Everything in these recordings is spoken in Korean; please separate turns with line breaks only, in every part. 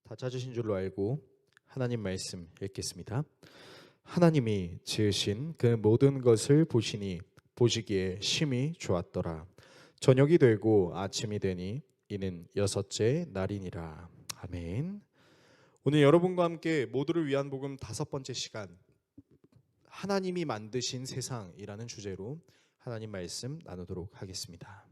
다 찾으신 줄로 알고 하나님 말씀 읽겠습니다. 하나님이 지으신 그 모든 것을 보시니 보시기에 심히 좋았더라. 저녁이 되고 아침이 되니 이는 여섯째 날이니라. 아멘. 오늘 여러분과 함께 모두를 위한 복음 5번째 시간, 하나님이 만드신 세상이라는 주제로 하나님 말씀 나누도록 하겠습니다.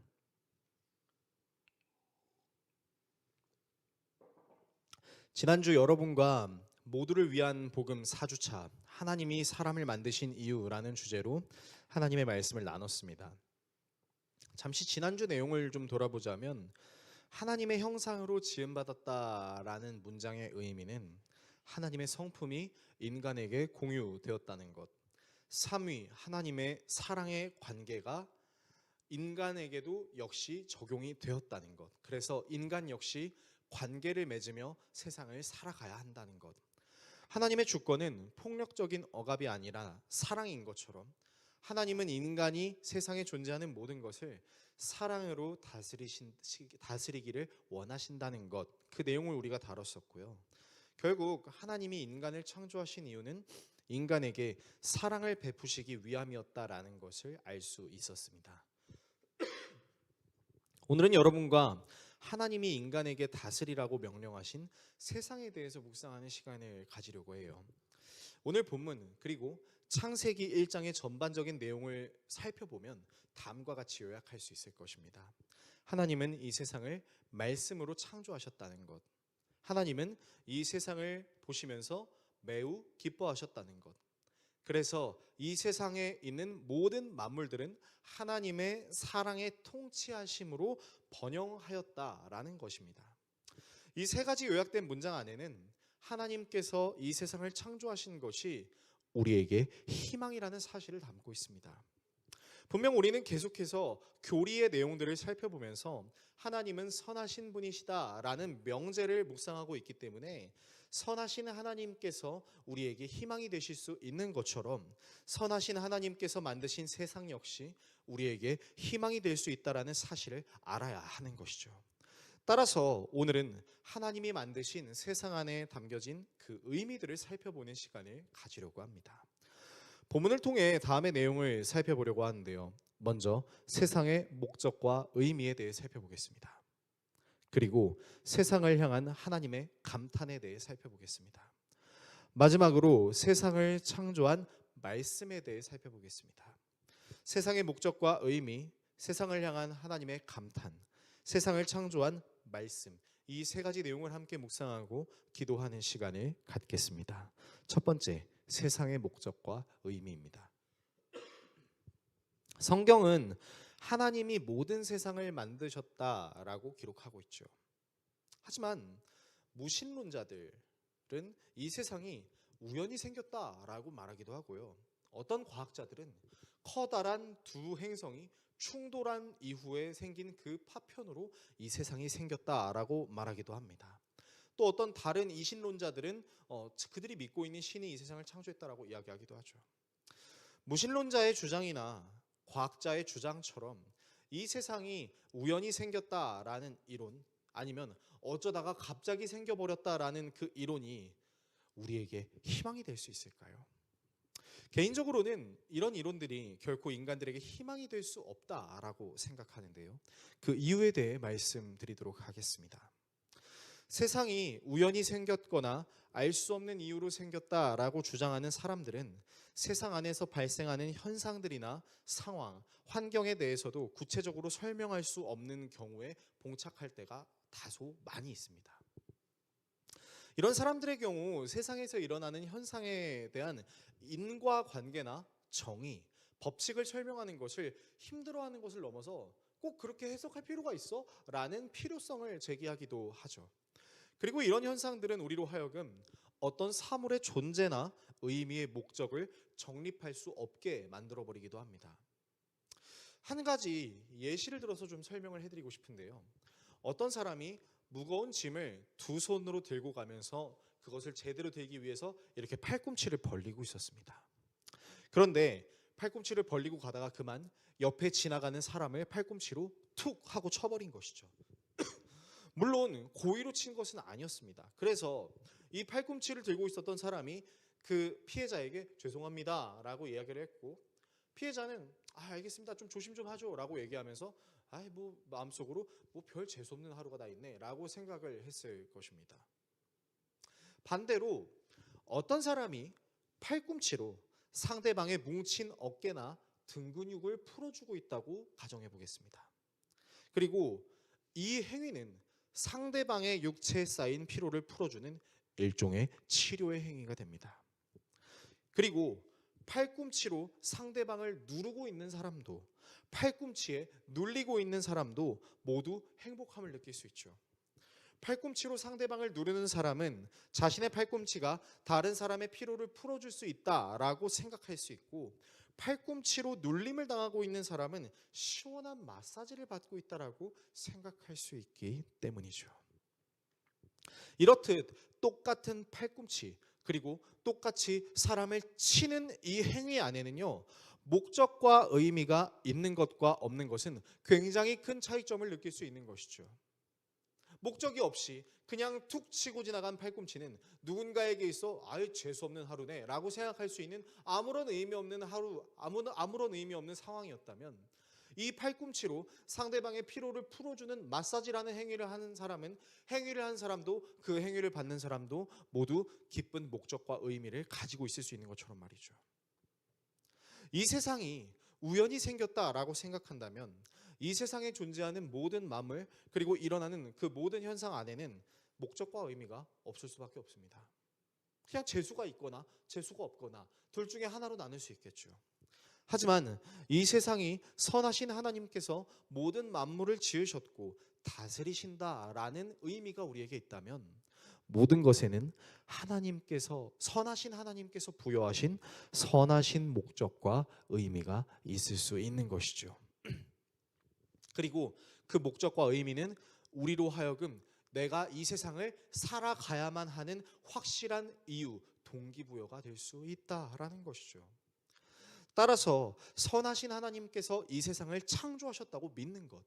지난주 여러분과 모두를 위한 복음 4주차, 하나님이 사람을 만드신 이유라는 주제로 하나님의 말씀을 나눴습니다. 잠시 지난주 내용을 좀 돌아보자면, 하나님의 형상으로 지음받았다라는 문장의 의미는 하나님의 성품이 인간에게 공유되었다는 것, 3위 하나님의 사랑의 관계가 인간에게도 역시 적용이 되었다는 것, 그래서 인간 역시 관계를 맺으며 세상을 살아가야 한다는 것, 하나님의 주권은 폭력적인 억압이 아니라 사랑인 것처럼 하나님은 인간이 세상에 존재하는 모든 것을 사랑으로 다스리기를 원하신다는 것, 그 내용을 우리가 다뤘었고요. 결국 하나님이 인간을 창조하신 이유는 인간에게 사랑을 베푸시기 위함이었다라는 것을 알 수 있었습니다. 오늘은 여러분과 하나님이 인간에게 다스리라고 명령하신 세상에 대해서 묵상하는 시간을 가지려고 해요. 오늘 본문 그리고 창세기 1장의 전반적인 내용을 살펴보면 다음과 같이 요약할 수 있을 것입니다. 하나님은 이 세상을 말씀으로 창조하셨다는 것, 하나님은 이 세상을 보시면서 매우 기뻐하셨다는 것, 그래서 이 세상에 있는 모든 만물들은 하나님의 사랑의 통치하심으로 번영하였다라는 것입니다. 이 세 가지 요약된 문장 안에는 하나님께서 이 세상을 창조하신 것이 우리에게 희망이라는 사실을 담고 있습니다. 분명 우리는 계속해서 교리의 내용들을 살펴보면서 하나님은 선하신 분이시다라는 명제를 묵상하고 있기 때문에 선하신 하나님께서 우리에게 희망이 되실 수 있는 것처럼 선하신 하나님께서 만드신 세상 역시 우리에게 희망이 될 수 있다는 사실을 알아야 하는 것이죠. 따라서 오늘은 하나님이 만드신 세상 안에 담겨진 그 의미들을 살펴보는 시간을 가지려고 합니다. 본문을 통해 다음의 내용을 살펴보려고 하는데요. 먼저 세상의 목적과 의미에 대해 살펴보겠습니다. 그리고 세상을 향한 하나님의 감탄에 대해 살펴보겠습니다. 마지막으로 세상을 창조한 말씀에 대해 살펴보겠습니다. 세상의 목적과 의미, 세상을 향한 하나님의 감탄, 세상을 창조한 말씀, 이 세 가지 내용을 함께 묵상하고 기도하는 시간을 갖겠습니다. 첫 번째, 세상의 목적과 의미입니다. 성경은 하나님이 모든 세상을 만드셨다라고 기록하고 있죠. 하지만 무신론자들은 이 세상이 우연히 생겼다라고 말하기도 하고요. 어떤 과학자들은 커다란 두 행성이 충돌한 이후에 생긴 그 파편으로 이 세상이 생겼다라고 말하기도 합니다. 또 어떤 다른 이신론자들은 그들이 믿고 있는 신이 이 세상을 창조했다라고 이야기하기도 하죠. 무신론자의 주장이나 과학자의 주장처럼 이 세상이 우연히 생겼다라는 이론, 아니면 어쩌다가 갑자기 생겨버렸다라는 그 이론이 우리에게 희망이 될 수 있을까요? 개인적으로는 이런 이론들이 결코 인간들에게 희망이 될 수 없다라고 생각하는데요. 그 이유에 대해 말씀드리도록 하겠습니다. 세상이 우연히 생겼거나 알 수 없는 이유로 생겼다라고 주장하는 사람들은 세상 안에서 발생하는 현상들이나 상황, 환경에 대해서도 구체적으로 설명할 수 없는 경우에 봉착할 때가 다소 많이 있습니다. 이런 사람들의 경우 세상에서 일어나는 현상에 대한 인과관계나 정의, 법칙을 설명하는 것을 힘들어하는 것을 넘어서 꼭 그렇게 해석할 필요가 있어? 라는 필요성을 제기하기도 하죠. 그리고 이런 현상들은 우리로 하여금 어떤 사물의 존재나 의미의 목적을 정립할 수 없게 만들어버리기도 합니다. 한 가지 예시를 들어서 좀 설명을 해드리고 싶은데요. 어떤 사람이 무거운 짐을 두 손으로 들고 가면서 그것을 제대로 들기 위해서 이렇게 팔꿈치를 벌리고 있었습니다. 그런데 팔꿈치를 벌리고 가다가 그만 옆에 지나가는 사람을 팔꿈치로 툭 하고 쳐버린 것이죠. 물론 고의로 친 것은 아니었습니다. 그래서 이 팔꿈치를 들고 있었던 사람이 그 피해자에게 죄송합니다 라고 이야기를 했고, 피해자는 알겠습니다, 좀 조심 좀 하죠 라고 얘기하면서 뭐 마음속으로 뭐 별 재수없는 하루가 다 있네 라고 생각을 했을 것입니다. 반대로 어떤 사람이 팔꿈치로 상대방의 뭉친 어깨나 등 근육을 풀어주고 있다고 가정해 보겠습니다. 그리고 이 행위는 상대방의 육체에 쌓인 피로를 풀어주는 일종의 치료의 행위가 됩니다. 그리고 팔꿈치로 상대방을 누르고 있는 사람도, 팔꿈치에 눌리고 있는 사람도 모두 행복함을 느낄 수 있죠. 팔꿈치로 상대방을 누르는 사람은 자신의 팔꿈치가 다른 사람의 피로를 풀어줄 수 있다라고 생각할 수 있고, 팔꿈치로 눌림을 당하고 있는 사람은 시원한 마사지를 받고 있다라고 생각할 수 있기 때문이죠. 이렇듯 똑같은 팔꿈치, 그리고 똑같이 사람을 치는 이 행위 안에는요, 목적과 의미가 있는 것과 없는 것은 굉장히 큰 차이점을 느낄 수 있는 것이죠. 목적이 없이 그냥 툭 치고 지나간 팔꿈치는 누군가에게 있어 재수없는 하루네 라고 생각할 수 있는 아무런 의미 없는 하루, 아무런 의미 없는 상황이었다면, 이 팔꿈치로 상대방의 피로를 풀어주는 마사지라는 행위를 하는 사람은, 행위를 한 사람도 그 행위를 받는 사람도 모두 기쁜 목적과 의미를 가지고 있을 수 있는 것처럼 말이죠. 이 세상이 우연히 생겼다라고 생각한다면 이 세상에 존재하는 모든 만물, 그리고 일어나는 그 모든 현상 안에는 목적과 의미가 없을 수밖에 없습니다. 그냥 재수가 있거나 재수가 없거나 둘 중에 하나로 나눌 수 있겠죠. 하지만 이 세상이 선하신 하나님께서 모든 만물을 지으셨고 다스리신다라는 의미가 우리에게 있다면, 모든 것에는 하나님께서, 선하신 하나님께서 부여하신 선하신 목적과 의미가 있을 수 있는 것이죠. 그리고 그 목적과 의미는 우리로 하여금 내가 이 세상을 살아가야만 하는 확실한 이유, 동기부여가 될 수 있다라는 것이죠. 따라서 선하신 하나님께서 이 세상을 창조하셨다고 믿는 것,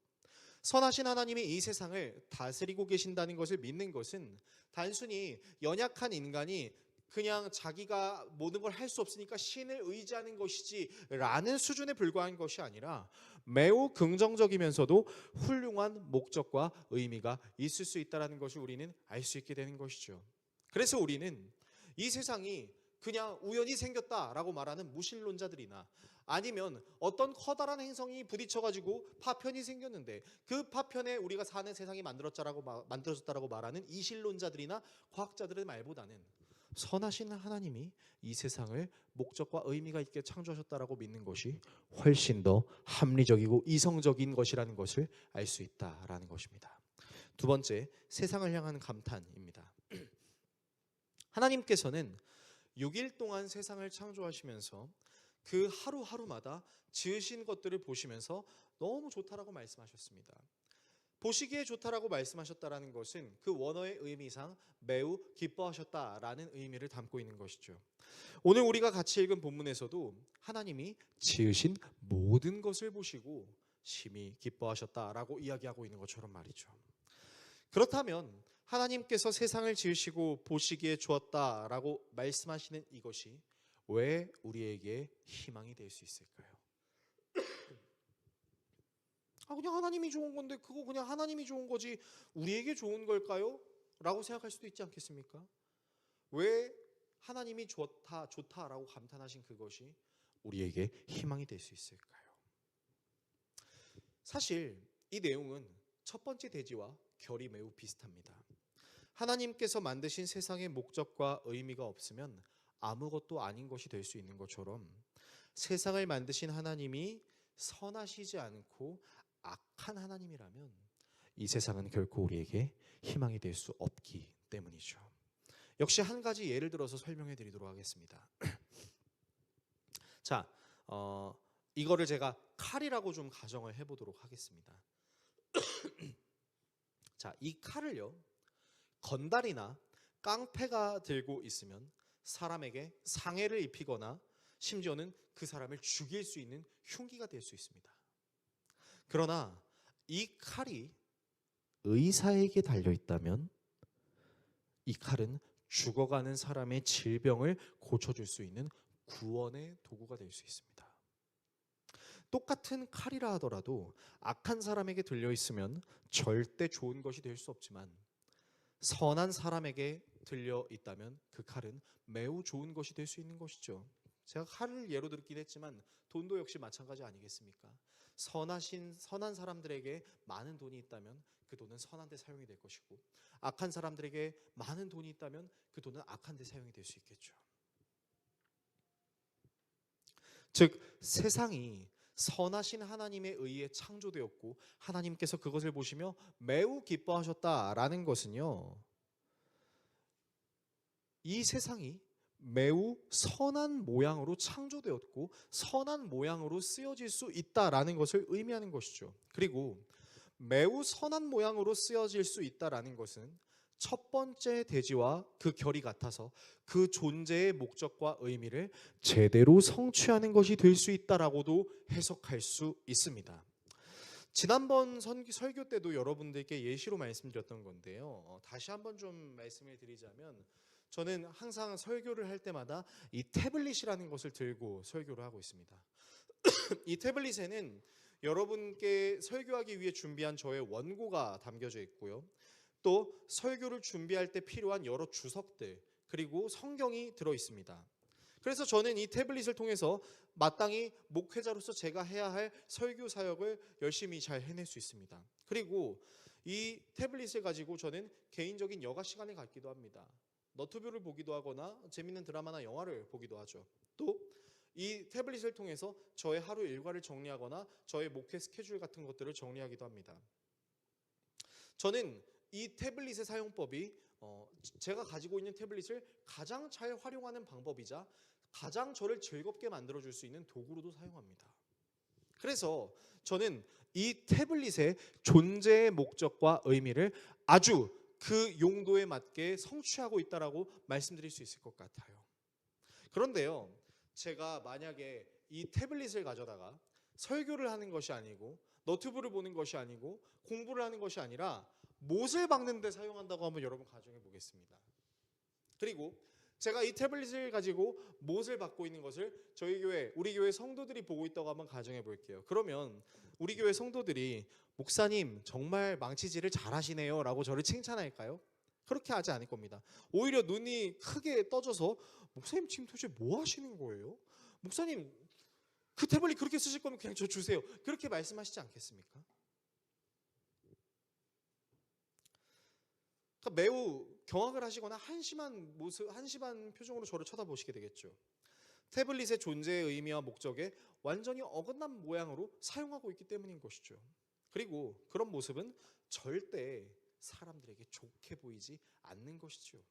선하신 하나님이 이 세상을 다스리고 계신다는 것을 믿는 것은 단순히 연약한 인간이 그냥 자기가 모든 걸 할 수 없으니까 신을 의지하는 것이지 라는 수준에 불과한 것이 아니라 매우 긍정적이면서도 훌륭한 목적과 의미가 있을 수 있다는 것을 우리는 알 수 있게 되는 것이죠. 그래서 우리는 이 세상이 그냥 우연히 생겼다라고 말하는 무신론자들이나, 아니면 어떤 커다란 행성이 부딪혀가지고 파편이 생겼는데 그 파편에 우리가 사는 세상이 만들어졌다라고 말하는 이신론자들이나 과학자들의 말보다는 선하신 하나님이 이 세상을 목적과 의미가 있게 창조하셨다라고 믿는 것이 훨씬 더 합리적이고 이성적인 것이라는 것을 알 수 있다라는 것입니다. 두 번째, 세상을 향한 감탄입니다. 하나님께서는 6일 동안 세상을 창조하시면서 그 하루하루마다 지으신 것들을 보시면서 너무 좋다라고 말씀하셨습니다. 보시기에 좋다라고 말씀하셨다라는 것은 그 원어의 의미상 매우 기뻐하셨다라는 의미를 담고 있는 것이죠. 오늘 우리가 같이 읽은 본문에서도 하나님이 지으신 모든 것을 보시고 심히 기뻐하셨다라고 이야기하고 있는 것처럼 말이죠. 그렇다면 하나님께서 세상을 지으시고 보시기에 좋았다라고 말씀하시는 이것이 왜 우리에게 희망이 될 수 있을까요? 그냥 하나님이 좋은 건데 그거 그냥 하나님이 좋은 거지 우리에게 좋은 걸까요? 라고 생각할 수도 있지 않겠습니까? 왜 하나님이 좋다라고 감탄하신 그것이 우리에게 희망이 될 수 있을까요? 사실 이 내용은 첫 번째 대지와 결이 매우 비슷합니다. 하나님께서 만드신 세상의 목적과 의미가 없으면 아무것도 아닌 것이 될 수 있는 것처럼, 세상을 만드신 하나님이 선하시지 않고 악한 하나님이라면 이 세상은 결코 우리에게 희망이 될 수 없기 때문이죠. 역시 한 가지 예를 들어서 설명해 드리도록 하겠습니다. 자, 이거를 제가 칼이라고 좀 가정을 해보도록 하겠습니다. 자, 이 칼을요, 건달이나 깡패가 들고 있으면 사람에게 상해를 입히거나 심지어는 그 사람을 죽일 수 있는 흉기가 될 수 있습니다. 그러나 이 칼이 의사에게 달려 있다면 이 칼은 죽어가는 사람의 질병을 고쳐줄 수 있는 구원의 도구가 될 수 있습니다. 똑같은 칼이라 하더라도 악한 사람에게 들려 있으면 절대 좋은 것이 될 수 없지만 선한 사람에게 들려 있다면 그 칼은 매우 좋은 것이 될 수 있는 것이죠. 제가 칼을 예로 들긴 했지만 돈도 역시 마찬가지 아니겠습니까? 선한 사람들에게 많은 돈이 있다면 그 돈은 선한 데 사용이 될 것이고, 악한 사람들에게 많은 돈이 있다면 그 돈은 악한 데 사용이 될 수 있겠죠. 즉 세상이 선하신 하나님의 의에 창조되었고 하나님께서 그것을 보시며 매우 기뻐하셨다라는 것은요, 이 세상이 매우 선한 모양으로 창조되었고 선한 모양으로 쓰여질 수 있다라는 것을 의미하는 것이죠. 그리고 매우 선한 모양으로 쓰여질 수 있다라는 것은 첫 번째 대지와 그 결이 같아서 그 존재의 목적과 의미를 제대로 성취하는 것이 될 수 있다라고도 해석할 수 있습니다. 지난번 설교 때도 여러분들께 예시로 말씀드렸던 건데요. 다시 한번 좀 말씀을 드리자면, 저는 항상 설교를 할 때마다 이 태블릿이라는 것을 들고 설교를 하고 있습니다. 이 태블릿에는 여러분께 설교하기 위해 준비한 저의 원고가 담겨져 있고요. 또 설교를 준비할 때 필요한 여러 주석들, 그리고 성경이 들어 있습니다. 그래서 저는 이 태블릿을 통해서 마땅히 목회자로서 제가 해야 할 설교 사역을 열심히 잘 해낼 수 있습니다. 그리고 이 태블릿을 가지고 저는 개인적인 여가 시간을 갖기도 합니다. 너튜브를 보기도 하거나 재밌는 드라마나 영화를 보기도 하죠. 또 이 태블릿을 통해서 저의 하루 일과를 정리하거나 저의 목회 스케줄 같은 것들을 정리하기도 합니다. 저는 이 태블릿의 사용법이 제가 가지고 있는 태블릿을 가장 잘 활용하는 방법이자 가장 저를 즐겁게 만들어줄 수 있는 도구로도 사용합니다. 그래서 저는 이 태블릿의 존재의 목적과 의미를 아주 그 용도에 맞게 성취하고 있다라고 말씀드릴 수 있을 것 같아요. 그런데요, 제가 만약에 이 태블릿을 가져다가 설교를 하는 것이 아니고 너튜브를 보는 것이 아니고 공부를 하는 것이 아니라 못을 박는 데 사용한다고 한번 여러분 가정해 보겠습니다. 그리고 제가 이 태블릿을 가지고 못을 박고 있는 것을 우리 교회 성도들이 보고 있다고 한번 가정해 볼게요. 그러면 우리 교회 성도들이 목사님 정말 망치질을 잘하시네요 라고 저를 칭찬할까요? 그렇게 하지 않을 겁니다. 오히려 눈이 크게 떠져서 목사님 지금 도대체 뭐 하시는 거예요? 목사님 그 태블릿 그렇게 쓰실 거면 그냥 저 주세요. 그렇게 말씀하시지 않겠습니까? 그러니까 매우 경악을 하시거나 한심한 표정으로 저를 쳐다보시게 되겠죠. 태블릿의 존재의 의미와 목적에 완전히 어긋난 모양으로 사용하고 있기 때문인 것이죠. 그리고 그런 모습은 절대 사람들에게 좋게 보이지 않는 것이죠.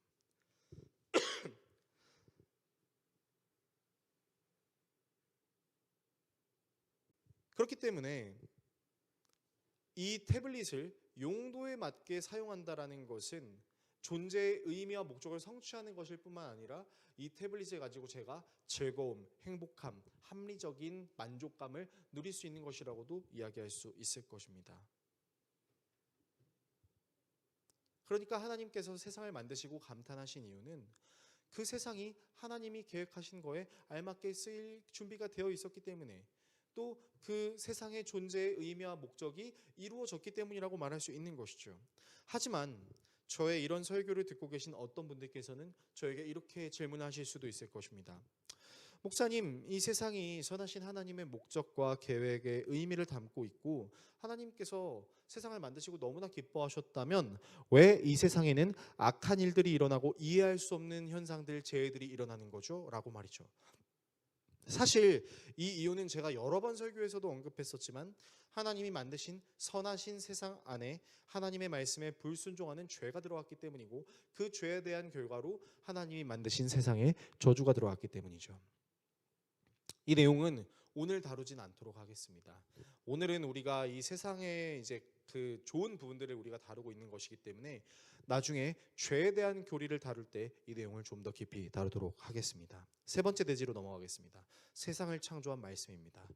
그렇기 때문에 이 태블릿을 용도에 맞게 사용한다라는 것은 존재의 의미와 목적을 성취하는 것일 뿐만 아니라 이 태블릿을 가지고 제가 즐거움, 행복함, 합리적인 만족감을 누릴 수 있는 것이라고도 이야기할 수 있을 것입니다. 그러니까 하나님께서 세상을 만드시고 감탄하신 이유는 그 세상이 하나님이 계획하신 거에 알맞게 쓰일 준비가 되어 있었기 때문에, 또 그 세상의 존재의 의미와 목적이 이루어졌기 때문이라고 말할 수 있는 것이죠. 하지만 저의 이런 설교를 듣고 계신 어떤 분들께서는 저에게 이렇게 질문하실 수도 있을 것입니다. 목사님, 이 세상이 선하신 하나님의 목적과 계획의 의미를 담고 있고 하나님께서 세상을 만드시고 너무나 기뻐하셨다면 왜 이 세상에는 악한 일들이 일어나고 이해할 수 없는 현상들, 재해들이 일어나는 거죠? 라고 말이죠. 사실 이 이유는 제가 여러 번 설교에서도 언급했었지만 하나님이 만드신 선하신 세상 안에 하나님의 말씀에 불순종하는 죄가 들어왔기 때문이고, 그 죄에 대한 결과로 하나님이 만드신 세상에 저주가 들어왔기 때문이죠. 이 내용은 오늘 다루진 않도록 하겠습니다. 오늘은 우리가 이 세상의 이제 그 좋은 부분들을 우리가 다루고 있는 것이기 때문에 나중에 죄에 대한 교리를 다룰 때 이 내용을 좀 더 깊이 다루도록 하겠습니다. 세 번째 대지로 넘어가겠습니다. 세상을 창조한 말씀입니다.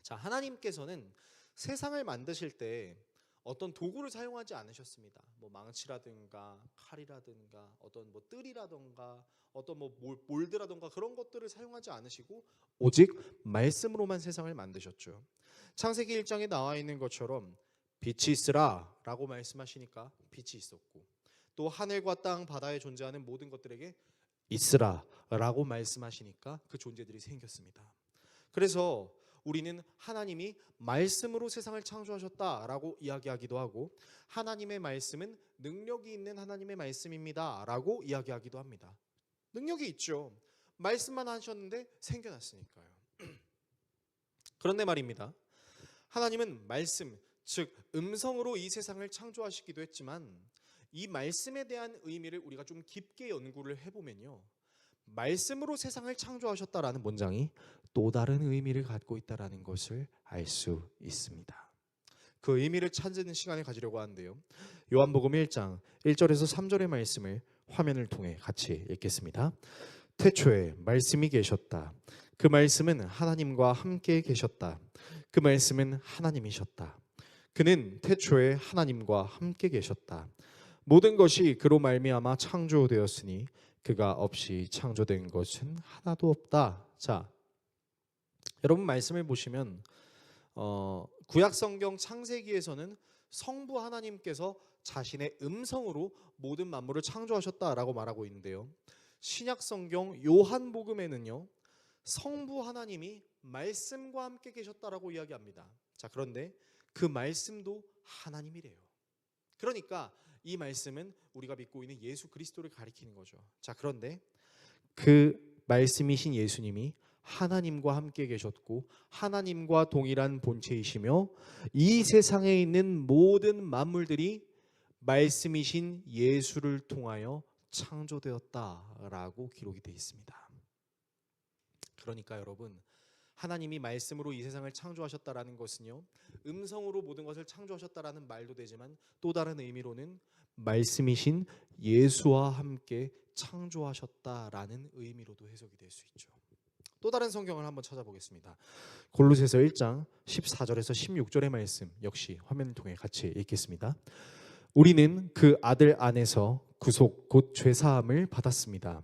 자, 하나님께서는 세상을 만드실 때 어떤 도구를 사용하지 않으셨습니다. 뭐 망치라든가 칼이라든가 어떤 뭐 뜰이라든가 어떤 뭐 몰드라든가 그런 것들을 사용하지 않으시고 오직 말씀으로만 세상을 만드셨죠. 창세기 1장에 나와 있는 것처럼 빛이 있으라 라고 말씀하시니까 빛이 있었고, 또 하늘과 땅 바다에 존재하는 모든 것들에게 있으라 라고 말씀하시니까 그 존재들이 생겼습니다. 그래서 우리는 하나님이 말씀으로 세상을 창조하셨다라고 이야기하기도 하고, 하나님의 말씀은 능력이 있는 하나님의 말씀입니다 라고 이야기하기도 합니다. 능력이 있죠. 말씀만 하셨는데 생겨났으니까요. 그런데 말입니다, 하나님은 말씀, 즉 음성으로 이 세상을 창조하시기도 했지만 이 말씀에 대한 의미를 우리가 좀 깊게 연구를 해보면요, 말씀으로 세상을 창조하셨다라는 문장이 또 다른 의미를 갖고 있다는 것을 알 수 있습니다. 그 의미를 찾는 시간을 가지려고 하는데요, 요한복음 1장 1절에서 3절의 말씀을 화면을 통해 같이 읽겠습니다. 태초에 말씀이 계셨다. 그 말씀은 하나님과 함께 계셨다. 그 말씀은 하나님이셨다. 그는 태초에 하나님과 함께 계셨다. 모든 것이 그로 말미암아 창조되었으니 그가 없이 창조된 것은 하나도 없다. 자, 여러분 말씀을 보시면 구약 성경 창세기에서는 성부 하나님께서 자신의 음성으로 모든 만물을 창조하셨다라고 말하고 있는데요, 신약 성경 요한복음에는요, 성부 하나님이 말씀과 함께 계셨다라고 이야기합니다. 자, 그런데 그 말씀도 하나님이래요. 그러니까 이 말씀은 우리가 믿고 있는 예수 그리스도를 가리키는 거죠. 자, 그런데 그 말씀이신 예수님이 하나님과 함께 계셨고 하나님과 동일한 본체이시며 이 세상에 있는 모든 만물들이 말씀이신 예수를 통하여 창조되었다라고 기록이 되어 있습니다. 그러니까 여러분, 하나님이 말씀으로 이 세상을 창조하셨다라는 것은요, 음성으로 모든 것을 창조하셨다라는 말도 되지만 또 다른 의미로는 말씀이신 예수와 함께 창조하셨다라는 의미로도 해석이 될 수 있죠. 또 다른 성경을 한번 찾아보겠습니다. 골로새서 1장 14절에서 16절의 말씀 역시 화면을 통해 같이 읽겠습니다. 우리는 그 아들 안에서 구속 곧 죄사함을 받았습니다.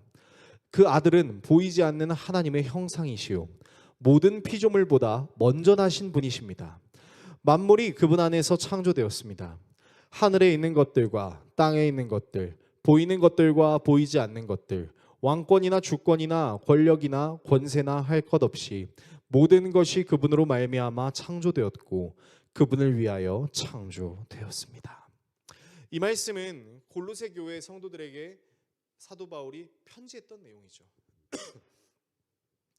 그 아들은 보이지 않는 하나님의 형상이시요 모든 피조물보다 먼저 나신 분이십니다. 만물이 그분 안에서 창조되었습니다. 하늘에 있는 것들과 땅에 있는 것들, 보이는 것들과 보이지 않는 것들, 왕권이나 주권이나 권력이나 권세나 할 것 없이 모든 것이 그분으로 말미암아 창조되었고 그분을 위하여 창조되었습니다. 이 말씀은 골로새 교회 성도들에게 사도 바울이 편지했던 내용이죠.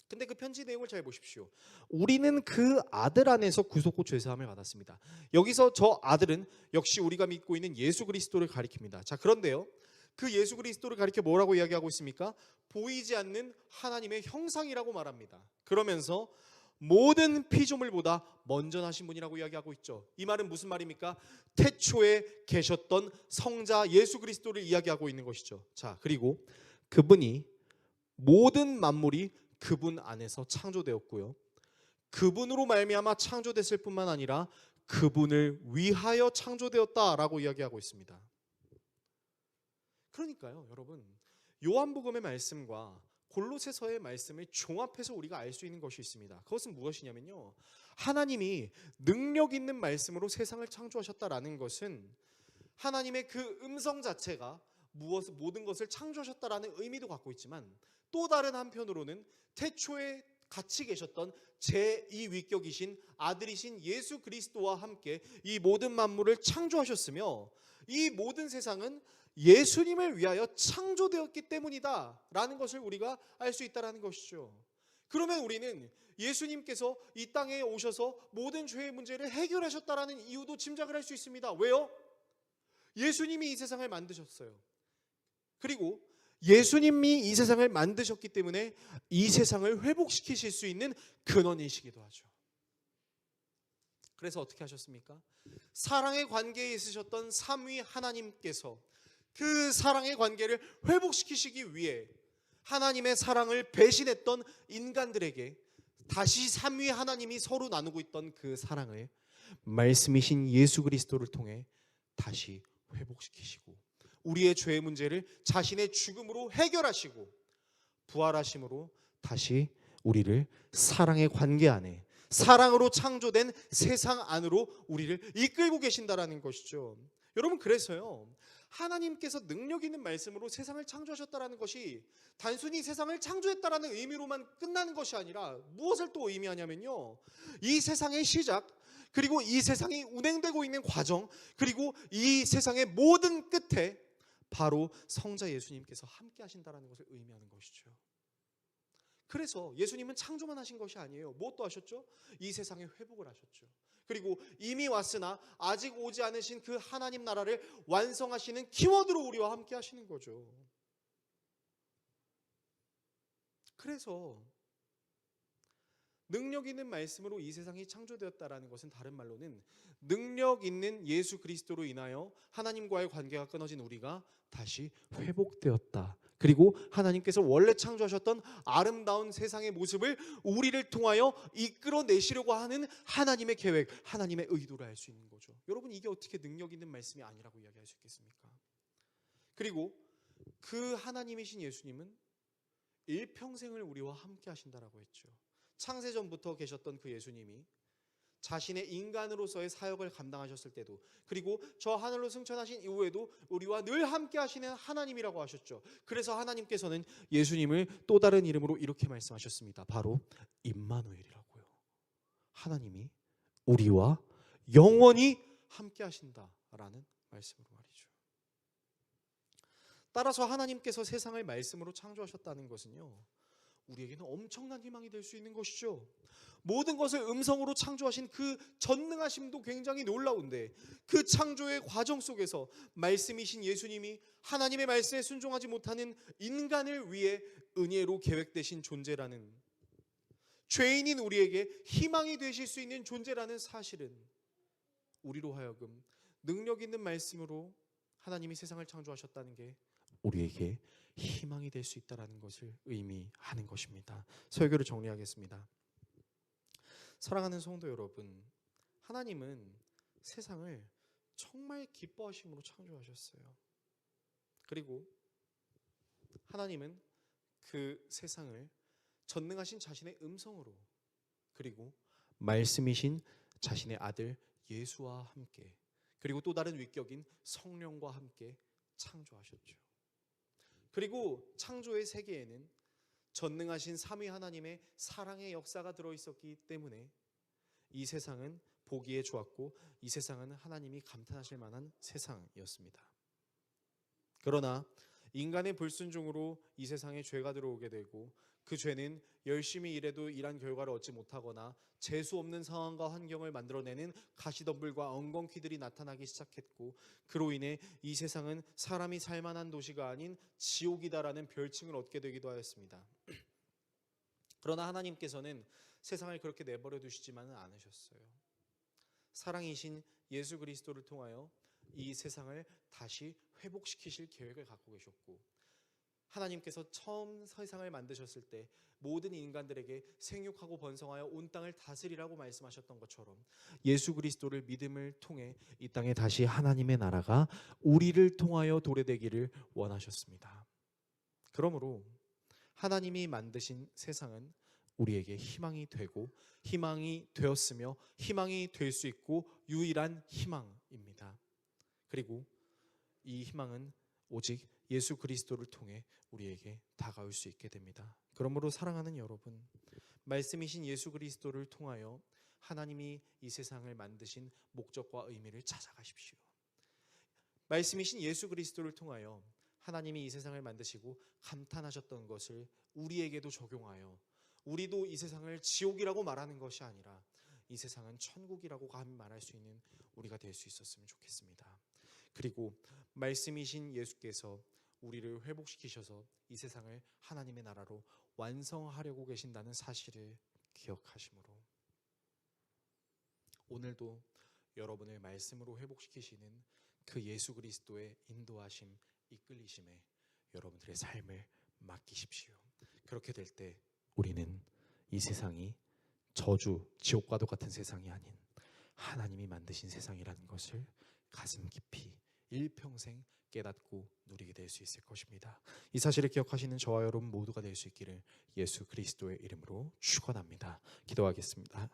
근데 그 편지 내용을 잘 보십시오. 우리는 그 아들 안에서 구속고 죄사함을 받았습니다. 여기서 저 아들은 역시 우리가 믿고 있는 예수 그리스도를 가리킵니다. 자, 그런데요, 그 예수 그리스도를 가리켜 뭐라고 이야기하고 있습니까? 보이지 않는 하나님의 형상이라고 말합니다. 그러면서 모든 피조물보다 먼저 나신 분이라고 이야기하고 있죠. 이 말은 무슨 말입니까? 태초에 계셨던 성자 예수 그리스도를 이야기하고 있는 것이죠. 자, 그리고 그분이 모든 만물이 그분 안에서 창조되었고요, 그분으로 말미암아 창조됐을 뿐만 아니라 그분을 위하여 창조되었다라고 이야기하고 있습니다. 그러니까요, 여러분, 요한복음의 말씀과 골로새서의 말씀을 종합해서 우리가 알 수 있는 것이 있습니다. 그것은 무엇이냐면요, 하나님이 능력 있는 말씀으로 세상을 창조하셨다라는 것은 하나님의 그 음성 자체가 모든 것을 창조하셨다라는 의미도 갖고 있지만, 또 다른 한편으로는 태초에 같이 계셨던 제2위격이신 아들이신 예수 그리스도와 함께 이 모든 만물을 창조하셨으며 이 모든 세상은 예수님을 위하여 창조되었기 때문이다 라는 것을 우리가 알 수 있다는 것이죠. 그러면 우리는 예수님께서 이 땅에 오셔서 모든 죄의 문제를 해결하셨다라는 이유도 짐작을 할 수 있습니다. 왜요? 예수님이 이 세상을 만드셨어요. 그리고 예수님이 이 세상을 만드셨기 때문에 이 세상을 회복시키실 수 있는 근원이시기도 하죠. 그래서 어떻게 하셨습니까? 사랑의 관계에 있으셨던 삼위 하나님께서 그 사랑의 관계를 회복시키시기 위해 하나님의 사랑을 배신했던 인간들에게 다시 삼위 하나님이 서로 나누고 있던 그 사랑을 말씀이신 예수 그리스도를 통해 다시 회복시키시고 우리의 죄의 문제를 자신의 죽음으로 해결하시고 부활하심으로 다시 우리를 사랑의 관계 안에 사랑으로 창조된 세상 안으로 우리를 이끌고 계신다라는 것이죠. 여러분, 그래서요, 하나님께서 능력 있는 말씀으로 세상을 창조하셨다라는 것이 단순히 세상을 창조했다라는 의미로만 끝나는 것이 아니라 무엇을 또 의미하냐면요, 이 세상의 시작, 그리고 이 세상이 운행되고 있는 과정, 그리고 이 세상의 모든 끝에 바로 성자 예수님께서 함께 하신다라는 것을 의미하는 것이죠. 그래서 예수님은 창조만 하신 것이 아니에요. 무엇도 하셨죠? 이 세상의 회복을 하셨죠. 그리고 이미 왔으나 아직 오지 않으신 그 하나님 나라를 완성하시는 키워드로 우리와 함께 하시는 거죠. 그래서 능력 있는 말씀으로 이 세상이 창조되었다라는 것은 다른 말로는 능력 있는 예수 그리스도로 인하여 하나님과의 관계가 끊어진 우리가 다시 회복되었다. 그리고 하나님께서 원래 창조하셨던 아름다운 세상의 모습을 우리를 통하여 이끌어내시려고 하는 하나님의 계획, 하나님의 의도를 알 수 있는 거죠. 여러분, 이게 어떻게 능력 있는 말씀이 아니라고 이야기할 수 있겠습니까? 그리고 그 하나님이신 예수님은 일평생을 우리와 함께 하신다라고 했죠. 창세전부터 계셨던 그 예수님이 자신의 인간으로서의 사역을 감당하셨을 때도, 그리고 저 하늘로 승천하신 이후에도 우리와 늘 함께 하시는 하나님이라고 하셨죠. 그래서 하나님께서는 예수님을 또 다른 이름으로 이렇게 말씀하셨습니다. 바로 임마누엘이라고요. 하나님이 우리와 영원히 함께 하신다라는 말씀으로 말이죠. 따라서 하나님께서 세상을 말씀으로 창조하셨다는 것은요, 우리에게는 엄청난 희망이 될 수 있는 것이죠. 모든 것을 음성으로 창조하신 그 전능하심도 굉장히 놀라운데, 그 창조의 과정 속에서 말씀이신 예수님이 하나님의 말씀에 순종하지 못하는 인간을 위해 은혜로 계획되신 존재라는, 죄인인 우리에게 희망이 되실 수 있는 존재라는 사실은 우리로 하여금 능력 있는 말씀으로 하나님이 세상을 창조하셨다는 게 우리에게 희망이 될 수 있다는 것을 의미하는 것입니다. 설교를 정리하겠습니다. 사랑하는 성도 여러분, 하나님은 세상을 정말 기뻐하심으로 창조하셨어요. 그리고 하나님은 그 세상을 전능하신 자신의 음성으로, 그리고 말씀이신 자신의 아들 예수와 함께, 그리고 또 다른 위격인 성령과 함께 창조하셨죠. 그리고 창조의 세계에는 전능하신 삼위 하나님의 사랑의 역사가 들어있었기 때문에 이 세상은 보기에 좋았고, 이 세상은 하나님이 감탄하실 만한 세상이었습니다. 그러나 인간의 불순종으로 이 세상에 죄가 들어오게 되고, 그 죄는 열심히 일해도 일한 결과를 얻지 못하거나 재수 없는 상황과 환경을 만들어내는 가시덤불과 엉겅퀴들이 나타나기 시작했고, 그로 인해 이 세상은 사람이 살만한 도시가 아닌 지옥이다라는 별칭을 얻게 되기도 하였습니다. 그러나 하나님께서는 세상을 그렇게 내버려 두시지만은 않으셨어요. 사랑이신 예수 그리스도를 통하여 이 세상을 다시 회복시키실 계획을 갖고 계셨고, 하나님께서 처음 세상을 만드셨을 때 모든 인간들에게 생육하고 번성하여 온 땅을 다스리라고 말씀하셨던 것처럼 예수 그리스도를 믿음을 통해 이 땅에 다시 하나님의 나라가 우리를 통하여 도래되기를 원하셨습니다. 그러므로 하나님이 만드신 세상은 우리에게 희망이 되고, 희망이 되었으며 희망이 될 수 있고 유일한 희망입니다. 그리고 이 희망은 오직 예수 그리스도를 통해 우리에게 다가올 수 있게 됩니다. 그러므로 사랑하는 여러분, 말씀이신 예수 그리스도를 통하여 하나님이 이 세상을 만드신 목적과 의미를 찾아가십시오. 말씀이신 예수 그리스도를 통하여 하나님이 이 세상을 만드시고 감탄하셨던 것을 우리에게도 적용하여 우리도 이 세상을 지옥이라고 말하는 것이 아니라 이 세상은 천국이라고 감히 말할 수 있는 우리가 될 수 있었으면 좋겠습니다. 그리고 말씀이신 예수께서 우리를 회복시키셔서 이 세상을 하나님의 나라로 완성하려고 계신다는 사실을 기억하심으로 오늘도 여러분을 말씀으로 회복시키시는 그 예수 그리스도의 인도하심, 이끌리심에 여러분들의 삶을 맡기십시오. 그렇게 될 때 우리는 이 세상이 저주, 지옥과도 같은 세상이 아닌 하나님이 만드신 세상이라는 것을 가슴 깊이 일평생 깨닫고 누리게 될 수 있을 것입니다. 이 사실을 기억하시는 저와 여러분 모두가 될 수 있기를 예수 그리스도의 이름으로 축원합니다. 기도하겠습니다.